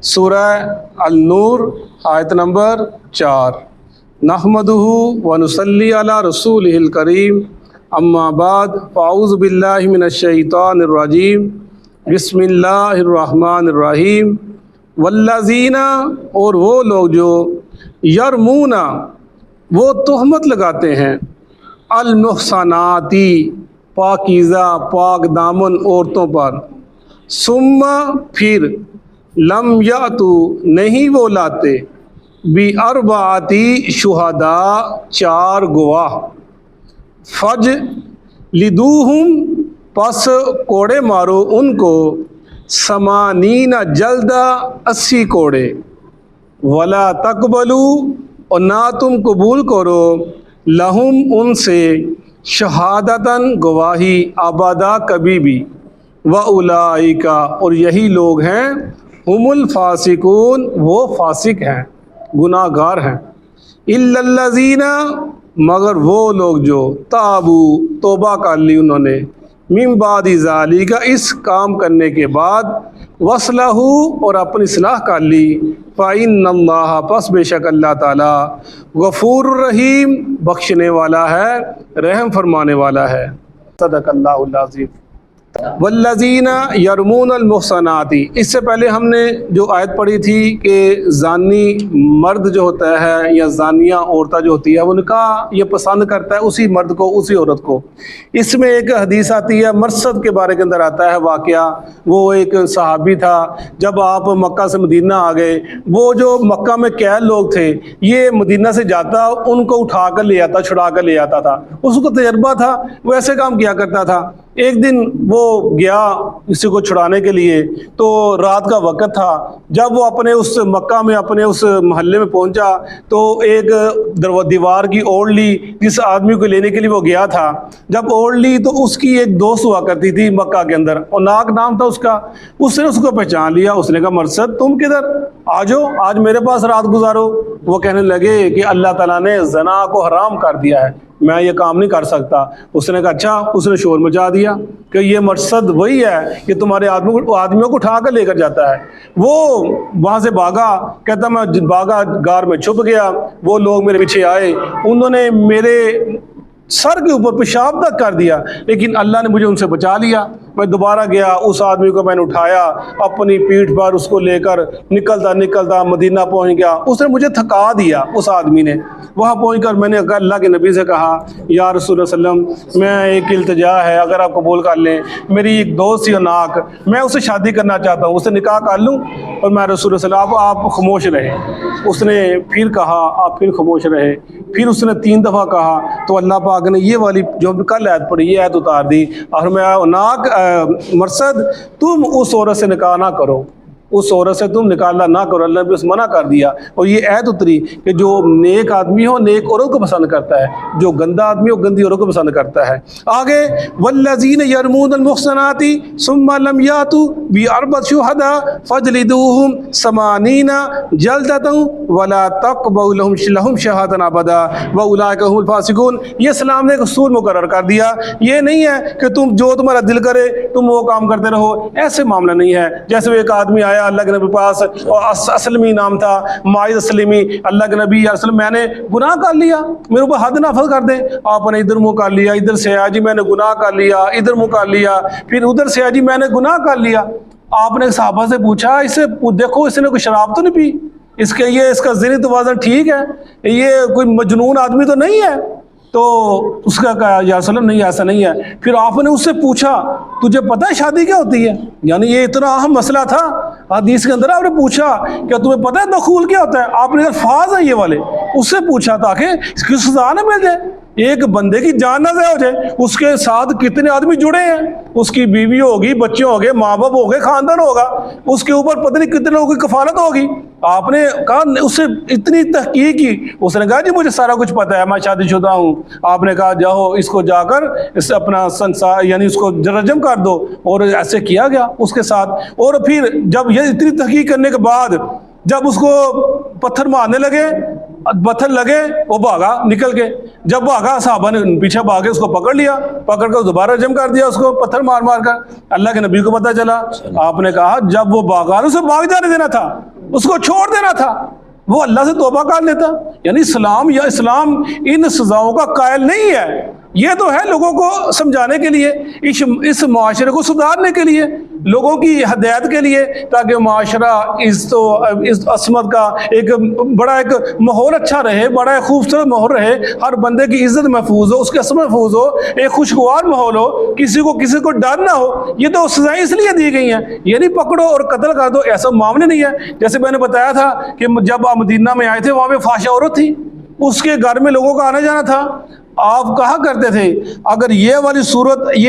سورہ النور آیت نمبر 4۔ نحمدہ ونصلی علی رسولہ الکریم، اما بعد فاعوذ باللہ من الشیطان الرجیم، بسم اللہ الرحمن الرحیم۔ والذین، اور وہ لوگ جو یرمون، وہ تہمت لگاتے ہیں، المحصناتی، پاکیزہ پاک دامن عورتوں پر، ثم پھر، لم یاتو، نہیں وہ لاتے، بِأَرْبَعَةِ شہداء، 4 گواہ، فج لدوہم، پس کوڑے مارو ان کو، 80 جلدہ، 80 کوڑے، ولا تقبلو، اور نہ تم قبول کرو، لہم ان سے، شہادتاً گواہی، ابدا کبھی بھی، وَأُولَئِکَ، اور یہی لوگ ہیں، ہم الفاسقون، وہ فاسق ہیں، گناہ گار ہیں، اِلَّا الَّذِينَ، مگر وہ لوگ جو تابو، توبہ کر لی انہوں نے، من بعد ذالک، اس کام کرنے کے بعد، وَاصْلَحُوا، اور اپنی اصلاح کر لی، فَإِنَّ اللَّهَ، پس بے شک اللہ تعالیٰ، غفور الرحیم، بخشنے والا ہے، رحم فرمانے والا ہے۔ صدق اللہ العظیم۔ والذین یرمون المحصنات، اس سے پہلے ہم نے جو آیت پڑھی تھی کہ زانی مرد جو ہوتا ہے یا زانیہ عورتہ جو ہوتی ہے، وہ نکاح یہ پسند کرتا ہے اسی مرد کو، اسی عورت کو۔ اس میں ایک حدیث آتی ہے، مرصد کے بارے کے اندر آتا ہے واقعہ۔ وہ ایک صحابی تھا، جب آپ مکہ سے مدینہ آ گئے، وہ جو مکہ میں قید لوگ تھے، یہ مدینہ سے جاتا، ان کو اٹھا کر لے آتا، چھڑا کر لے آتا تھا، اس کو تجربہ تھا، وہ ایسے کام کیا کرتا تھا۔ ایک دن وہ گیا کسی کو چھڑانے کے لیے، تو رات کا وقت تھا، جب وہ اپنے اس مکہ میں اپنے اس محلے میں پہنچا تو ایک دیوار کی اوڑھ لی، جس آدمی کو لینے کے لیے وہ گیا تھا، جب اوڑھ لی تو اس کی ایک دوست ہوا کرتی تھی مکہ کے اندر، اوناق نام تھا اس کا، اس نے اس کو پہچان لیا، اس نے کہا مرصد تم کدھر، آ جاؤ آج میرے پاس رات گزارو۔ وہ کہنے لگے کہ اللہ تعالیٰ نے زنا کو حرام کر دیا ہے، میں یہ کام نہیں کر سکتا۔ اس نے کہا اچھا، اس نے شور مچا دیا کہ یہ مرصد وہی ہے کہ تمہارے آدمیوں کو اٹھا کر لے کر جاتا ہے۔ وہ وہاں سے بھاگا، کہتا میں بھاگا، غار میں چھپ گیا، وہ لوگ میرے پیچھے آئے، انہوں نے میرے سر کے اوپر پیشاب تک کر دیا، لیکن اللہ نے مجھے ان سے بچا لیا۔ میں دوبارہ گیا، اس آدمی کو میں نے اٹھایا، اپنی پیٹھ پر اس کو لے کر نکلتا نکلتا مدینہ پہنچ گیا۔ اس نے مجھے تھکا دیا، اس آدمی نے۔ وہاں پہنچ کر میں نے اللہ کے نبی سے کہا، یا رسول اللہ صلی اللہ علیہ وسلم، میں ایک التجا ہے، اگر آپ قبول کر لیں، میری ایک دوست سی اوناق، میں اسے شادی کرنا چاہتا ہوں، اسے نکاح کر لوں؟ اور میں رسول اللہ صلی اللہ علیہ وسلم، آپ خاموش رہے۔ اس نے پھر کہا، آپ پھر خاموش رہے، پھر اس نے 3 دفعہ کہا، تو اللہ پاک نے یہ والی جو کل آیت پڑھی، یہ آیت اتار دی، اور میں اوناق مرصد تم اس عورت سے نکاح نہ کرو، اس عورت سے تم نکالنا نہ کرو، اللہ نے اس منع کر دیا۔ اور یہ آیت اتری کہ جو نیک آدمی ہو نیک عورت کو پسند کرتا ہے، جو گندا آدمی ہو گندی عورت کو پسند کرتا ہے۔ آگے والذین یرمون المحصنات ثم لم یاتوا باربعۃ شہداء فجلدوہم 80 جلدۃ ولا تقبلوا لہم شہادۃ ابدا واولئک هم الفاسقون۔ یہ اسلام نے ایک اصول مقرر کر دیا، یہ نہیں ہے کہ تم جو تمہارا دل کرے تم وہ کام کرتے رہو، ایسے معاملہ نہیں ہے۔ جیسے ایک آدمی آیا اللہ کے نبی پاس، اور اسلمی نام تھا، ماعز اسلمی، اللہ کے نبی یا رسول، میں نے گناہ کر لیا، میرے اوپر حد نافذ کر دیں۔ آپ نے ادھر منہ کر لیا، ادھر سے آیا جی میں نے گناہ کر لیا، ادھر منہ کر لیا، پھر ادھر سے آیا جی میں نے گناہ کر لیا۔ آپ نے صحابہ سے پوچھا، اسے دیکھو اس نے کوئی شراب تو نہیں پی، اس کا ذہنی توازن ٹھیک ہے، یہ کوئی مجنون آدمی تو نہیں ہے؟ تو اس کا کہا یا رسول اللہ نہیں، ایسا نہیں ہے۔ پھر آپ نے اس سے پوچھا تجھے پتہ ہے شادی کیا ہوتی ہے؟ یعنی یہ اتنا اہم مسئلہ تھا حدیث کے اندر، آپ نے پوچھا کیا تمہیں پتہ ہے دخول کیا ہوتا ہے؟ آپ نے الفاظ ہیں یہ والے، اس سے پوچھا تاکہ اس کی سزا نہ مل جائے، ایک بندے کی جان نہ ضائع ہو جائے۔ اس کے ساتھ کتنے آدمی جڑے ہیں، اس کی بیوی ہوگی، بچے ہوں گے، ماں باپ ہوں گے، خاندان ہوگا، اس کے اوپر پتہ نہیں کتنے لوگوں کی کفالت ہوگی۔ آپ نے کہا، اس سے اتنی تحقیق کی، اس نے کہا جی مجھے سارا کچھ پتہ ہے، میں شادی شدہ ہوں۔ آپ نے کہا جاؤ اس کو جا کر اس اپنا سنسار یعنی اس کو رجم کر دو، اور ایسے کیا گیا اس کے ساتھ۔ اور پھر جب یہ اتنی تحقیق کرنے کے بعد جب اس کو پتھر مارنے لگے، پتھر لگے، وہ بھاگا نکل کے، جب بھاگا صحابہ نے پیچھے بھاگے اس کو پکڑ لیا، پکڑ کر دوبارہ رجم کر دیا اس کو پتھر مار مار کر۔ اللہ کے نبی کو پتہ چلا، آپ نے کہا جب وہ بھاگا اسے بھاگ جانے دینا تھا، اس کو چھوڑ دینا تھا، وہ اللہ سے توبہ کر لیتا۔ یعنی اسلام ان سزاؤں کا قائل نہیں ہے، یہ تو ہے لوگوں کو سمجھانے کے لیے، اس معاشرے کو سدھارنے کے لیے، لوگوں کی ہدایت کے لیے، تاکہ معاشرہ اس عصمت کا ایک ماحول اچھا رہے، بڑا ایک خوبصورت ماحول رہے، ہر بندے کی عزت محفوظ ہو، اس کی عصمت محفوظ ہو، ایک خوشگوار ماحول ہو، کسی کو ڈر نہ ہو۔ یہ تو سزائیں اس لیے دی گئی ہیں، یہ نہیں پکڑو اور قتل کر دو، ایسا معاملہ نہیں ہے۔ جیسے میں نے بتایا تھا کہ جب آپ مدینہ میں آئے تھے، وہاں پہ فحشہ عورت تھی، اس کے گھر میں لوگوں کا آنا جانا تھا، آپ کہا کرتے تھے اگر یہ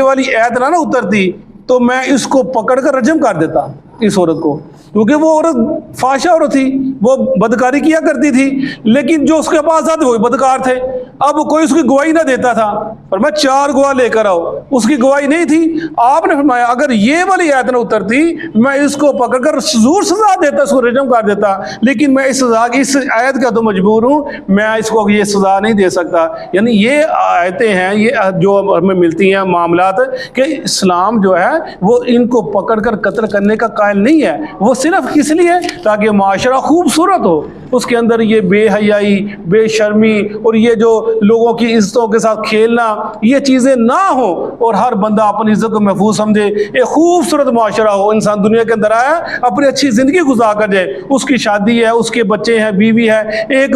والی ایت نہ اترتی تو میں اس کو پکڑ کر رجم کر دیتا، اس عورت کو، کیونکہ وہ عورت فحشہ عورت تھی، وہ بدکاری کیا کرتی تھی، لیکن جو اس کے پاس آتے وہ بدکار تھے۔ اب کوئی اس کی گواہی نہ دیتا تھا، اور میں 4 گواہ لے کر آؤ، اس کی گواہی نہیں تھی۔ آپ نے فرمایا اگر یہ والی آیت نہ اترتی میں اس کو پکڑ کر ضرور سزا دیتا، اس کو رجم کر دیتا، لیکن میں اس آیت کا تو مجبور ہوں، میں اس کو یہ سزا نہیں دے سکتا۔ یعنی یہ آیتیں ہیں، یہ جو ہمیں ملتی ہیں معاملات، کہ اسلام جو ہے وہ ان کو پکڑ کر قتل کرنے کا قائل نہیں ہے، وہ صرف کس لیے تاکہ معاشرہ خوبصورت ہو، اس کے اندر یہ بے حیائی، بے شرمی اور یہ جو لوگوں کی عزتوں کے ساتھ کھیلنا، یہ چیزیں نہ ہوں، اور ہر بندہ اپنی عزت کو محفوظ سمجھے، ایک خوبصورت معاشرہ ہو، انسان دنیا کے اندر آیا اپنی اچھی زندگی گزار کر جائے، اس کی شادی ہے، اس کے بچے ہیں، بیوی ہے، ایک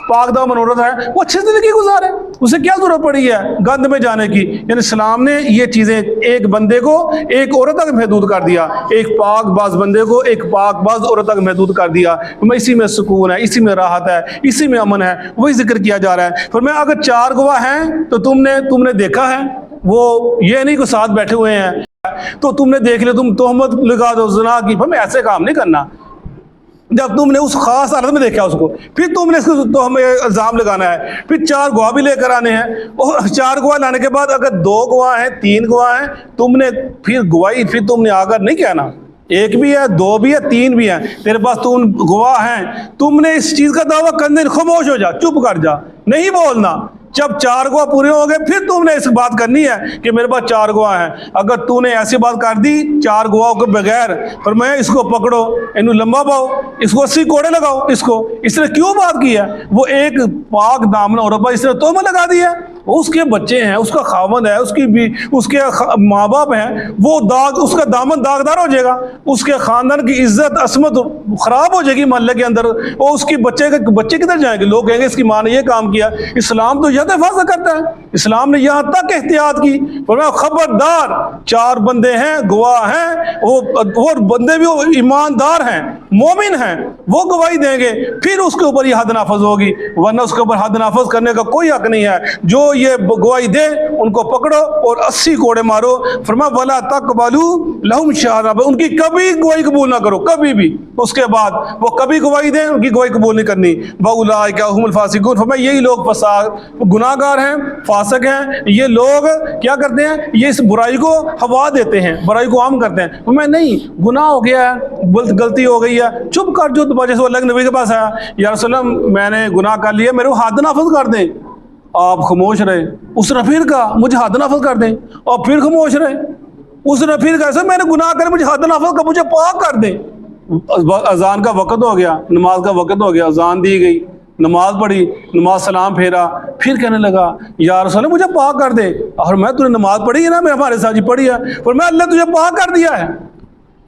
پاک دامن عورت ہے، وہ اچھی زندگی گزارے، اسے کیا ضرورت پڑی ہے گند میں جانے کی۔ یعنی اسلام نے یہ چیزیں ایک بندے کو ایک عورت تک محدود کر دیا، ایک پاک باز بندے کو ایک پاک باز عورت تک محدود کر دیا، اسی میں سکون ہے، اسی میں راحت ہے، اسی میں امن ہے، وہی ذکر کیا جا رہا ہے۔ فرمایا اگر 4 گواہ ہیں تو تم نے دیکھا ہے، وہ یہ نہیں کہ ساتھ بیٹھے ہوئے ہیں تو تم نے دیکھ لیا، تم تہمت لگا دو زنا کی، فرمایا ایسے کام نہیں کرنا۔ جب تم نے اس خاص حالت میں دیکھا اس کو، پھر تم نے اس کو تو ہمیں الزام لگانا ہے، پھر 4 گواہ بھی لے کر آنے ہیں، اور 4 گواہ لانے کے بعد اگر 2 گواہ ہیں، 3 گواہ ہیں، تم نے پھر گواہی پھر تم نے آ کر نہیں کہنا 1 بھی ہے، 2 بھی ہے، 3 بھی ہیں، تیرے پاس تم گواہ ہیں، تم نے اس چیز کا دعویٰ کرنے، خاموش ہو جا، چپ کر جا، نہیں بولنا۔ جب 4 گواہ پورے ہو گئے پھر تم نے اس بات کرنی ہے کہ میرے پاس 4 گواہ ہیں۔ اگر تو نے ایسی بات کر دی 4 گواہوں کے بغیر، فرمایا اس کو پکڑو، انہوں لمبا پاؤ، اس کو 80 کوڑے لگاؤ، اس نے کیوں بات کی ہے؟ وہ ایک پاک دامن عورت پر اس نے تہمت لگا دی ہے، اس کے بچے ہیں، اس کا خاوند ہے، اس کے ماں باپ ہیں، وہ اس کا دامن داغدار ہو جائے گا، اس کے خاندان کی عزت عصمت خراب ہو جائے گی محلے کے اندر، اور اس کی بچے کدھر جائیں گے؟ لوگ کہیں گے اس کی ماں نے یہ کام کیا۔ اسلام تو حفاظت کرتا ہے، اسلام نے یہاں تک احتیاط کی، فرمایا خبردار 4 بندے ہیں، گواہ ہیں، وہ بندے بھی ایماندار ہیں، مومن ہیں، وہ گواہی دیں گے، پھر اس کے اوپر یہ حد نافذ ہوگی، ورنہ اس کے اوپر حد نافذ کرنے کا کوئی حق نہیں ہے۔ جو یہ گواہی دے ان کو پکڑو اور 80 کوڑے مارو۔ فرمایا وَلَا تَقْبَلُوا لَهُمْ شَهَادَةً، ان کی کبھی گواہی قبول نہ کرو، کبھی بھی۔ اس کے بعد وہ کبھی گواہی دیں، ان کی گواہی قبول نہیں کرنی۔ وَأُولَٰئِكَ هُمُ الْفَاسِقُونَ، فرمایا یہی لوگ گناہ گار ہیں، فاسق ہیں، یہ لوگ کیا کرتے ہیں؟ یہ اس برائی کو ہوا دیتے ہیں، برائی کو عام کرتے ہیں۔ فرمایا نہیں، گناہ ہو گیا ہے، غلطی ہو گئی ہے، چپ کر جو دوبارہ سے اللہ کے نبی کے پاس آیا، یا رسول اللہ میں نے گناہ کر لیا، میرے کو حد نافذ کر دیں۔ آپ خاموش رہے، اس نے پھر کہا مجھے حد نافذ کر دیں، اور پھر خاموش رہے، اس نے پھر کہا میں نے گناہ کر، مجھے حد نافذ کر، مجھے پاک کر دیں۔ اذان کا وقت ہو گیا، نماز کا وقت ہو گیا، اذان دی گئی، نماز پڑھی، نماز سلام پھیرا، پھر کہنے لگا یا رسول اللہ مجھے پاک کر دے، اور میں تو نے نماز پڑھی ہے نا، میں ہمارے ساتھ ہی پڑھی ہے، اور میں اللہ تجھے پاک کر دیا ہے۔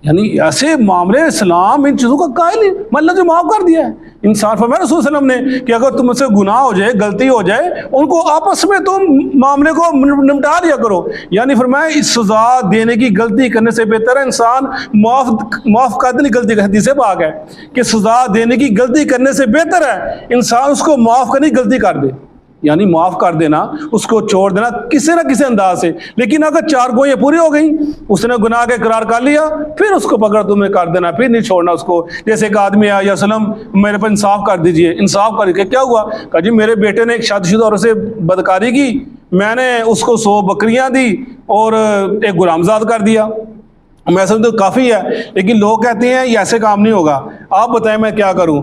یعنی ایسے معاملے اسلام ان چیزوں کا قائل ہے، میں اللہ تجھے معاف کر دیا ہے۔ انسان فرمایا رسول صلی اللہ علیہ وسلم نے کہ اگر تم سے گناہ ہو جائے، غلطی ہو جائے، ان کو آپس میں تم معاملے کو نمٹا دیا کرو۔ یعنی فرمایا سزا دینے کی غلطی کرنے سے بہتر ہے انسان معاف کر دینے کی غلطی کا، حدیث پاک ہے کہ سزا دینے کی غلطی کرنے سے بہتر ہے انسان اس کو معاف کرنے کی غلطی کر دے، یعنی معاف کر دینا، اس کو چھوڑ دینا کسی نہ کسی انداز سے۔ لیکن اگر 4 گواہیاں پوری ہو گئیں، اس نے گناہ کا اقرار کر لیا، پھر اس کو پکڑ تمہیں کر دینا، پھر نہیں چھوڑنا اس کو۔ جیسے ایک آدمی آیا یا سلم میرے پر انصاف کر دیجئے، انصاف کر کے کیا ہوا؟ کہا جی میرے بیٹے نے ایک شادی شدہ عورت سے بدکاری کی، میں نے اس کو 100 بکریاں دی اور ایک غلام زاد کر دیا۔ میں سمجھتا ہوں کافی ہے، لیکن لوگ کہتے ہیں یہ ایسے کام نہیں ہوگا، آپ بتائیں میں کیا کروں؟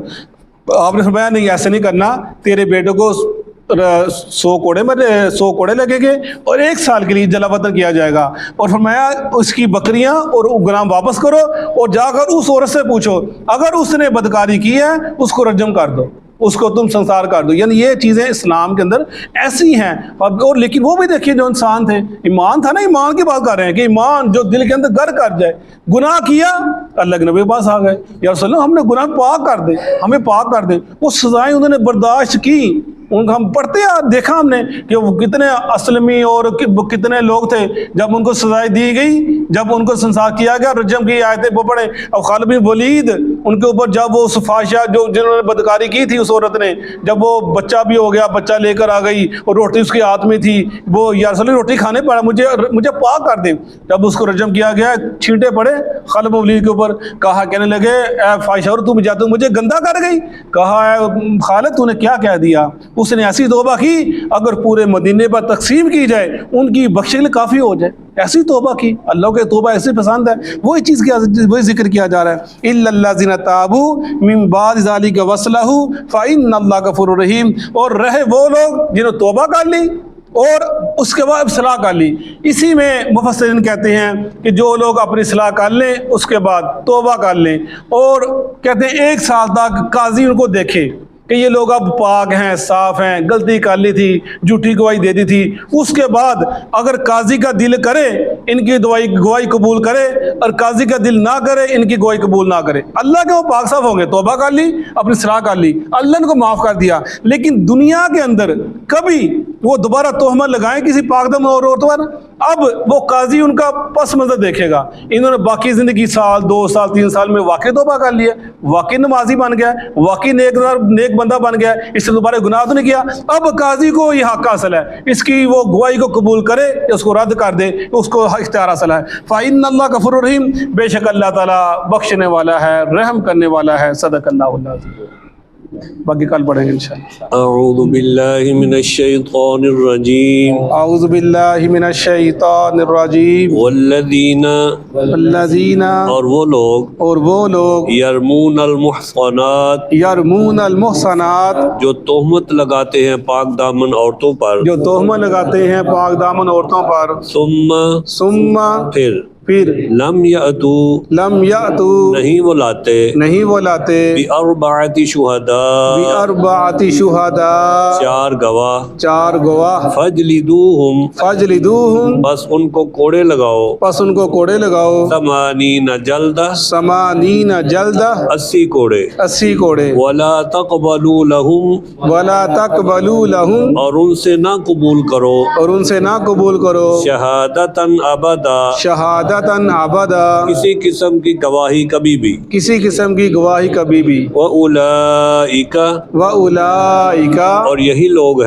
آپ نے فرمایا نہیں ایسے نہیں کرنا، تیرے بیٹے کو 100 کوڑے لگیں گے اور 1 سال کے لیے جلا وطن کیا جائے گا. اور فرمایا اس کی بکریاں اور غلام واپس کرو اور جا کر اس عورت سے پوچھو اگر اس نے بدکاری کی ہے اس کو رجم کر دو, اس کو تم سنسار کر دو. یعنی یہ چیزیں اسلام کے اندر ایسی ہیں. اور لیکن وہ بھی دیکھیے جو انسان تھے, ایمان تھا نا, ایمان کی بات کر رہے ہیں کہ ایمان جو دل کے اندر گر کر جائے, گناہ کیا اللہ کے نبی کے پاس آ گئے, یا رسول اللہ ہم نے گناہ پاک کر دے, ہمیں پاک کر دے. وہ سزائیں انہوں نے برداشت کی. ان کو ہم پڑھتے ہیں, دیکھا ہم نے کہ وہ کتنے اسلمی اور کتنے لوگ تھے جب ان کو سزائیں دی گئی, جب ان کو سنسار کیا گیا, رجم کی آیتیں وہ پڑھے. اور خالد بن ولید ان کے اوپر جب وہ فحاشہ جنہوں نے بدکاری کی تھی اس عورت نے, جب وہ بچہ بھی ہو گیا, بچہ لے کر آ گئی اور روٹی اس کے ہاتھ میں تھی, وہ یا رسول اللہ روٹی کھانے پڑا, مجھے پاک کر دے. جب اس کو رجم کیا گیا, چھینٹے پڑے خالد بن ولید کے اوپر. کہا, کہنے لگے اے فحاشہ تم جاتے مجھے گندا کر گئی. کہا اے خالد تو نے کیا کہہ دیا؟ اس نے ایسی توبہ کی اگر پورے مدینے پر تقسیم کی جائے ان کی بخشش کافی ہو جائے. ایسی توبہ کی, اللہ کے توبہ ایسے پسند ہے. وہی چیز وہی ذکر کیا جا رہا ہے, الا الذین تابوا من بعد ذلک واصلحوا فإن اللہ غفور رحیم. اور رہے وہ لوگ جنہوں نے توبہ کر لی اور اس کے بعد اصلاح کر لی. اسی میں مفسرین کہتے ہیں کہ جو لوگ اپنی اصلاح کر لیں اس کے بعد توبہ کر لیں اور کہتے ہیں 1 سال تک قاضی ان کو دیکھے کہ یہ لوگ اب پاک ہیں, صاف ہیں, غلطی کر لی تھی, جھوٹی گواہی دے دی تھی. اس کے بعد اگر قاضی کا دل کرے ان کی گواہی قبول کرے اور قاضی کا دل نہ کرے ان کی گواہی قبول نہ کرے, اللہ کے وہ پاک صاف ہوں گے. توبہ کر لی, اپنی اصلاح کر لی, اللہ نے کو معاف کر دیا. لیکن دنیا کے اندر کبھی وہ دوبارہ تہمت لگائیں کسی پاک دم اور عورت پر, اب وہ قاضی ان کا پس منظر دیکھے گا. انہوں نے باقی زندگی 1 سال 2 سال 3 سال میں واقعی توبہ کر لیا, واقعی نمازی بن گیا, واقعی نیک بندہ بن گیا, اس سے دوبارہ گناہ تو نہیں کیا. اب قاضی کو یہ حق حاصل ہے, اس کی وہ گواہی کو قبول کرے یا اس کو رد کر دے, اس کو اختیار حاصل ہے. فإن اللہ غفور رحیم, بے شک اللہ تعالیٰ بخشنے والا ہے, رحم کرنے والا ہے. صدق اللہ العظیم. باقی کل پڑھیں گے انشاءاللہ. اعوذ باللہ من الشیطان الرجیم. اعوذ باللہ من الشیطان الرجیم. والذین اور وہ لوگ یرمون المحصنات یرمون المحصنات جو تہمت لگاتے ہیں پاک دامن عورتوں پر, جو تہمت لگاتے ہیں پاک دامن عورتوں پر, ثم پھر لم یأتو نہیں وہ لاتے بأربعۃ شہداء 4 گواہ فجلدوہم بس ان کو کوڑے لگاؤ 80 جلدہ 80 کوڑے ولا تقبلوا لہم اور ان سے نہ قبول کرو شہادتاً ابدا کسی قسم کی گواہی کبھی بھی وَأُولَئِكَ اور یہی لوگ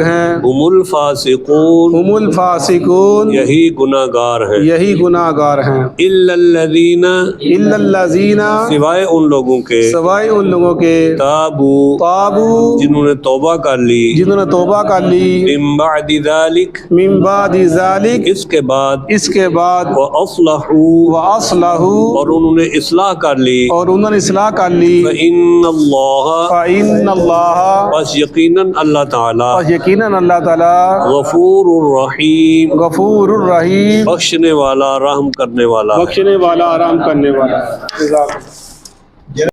ہیں ہم الفاسقون یہی گناہگار ہیں الا الذین سوائے ان لوگوں کے تابو جنہوں نے توبہ کر لی من بعد ذلک اس کے بعد وَأَصْلَحُوا اور انہوں نے اصلاح کر لی فَإِنَّ اللَّهَ بس یقیناً اللہ تعالی غفور الرحیم بخشنے والا رحم کرنے والا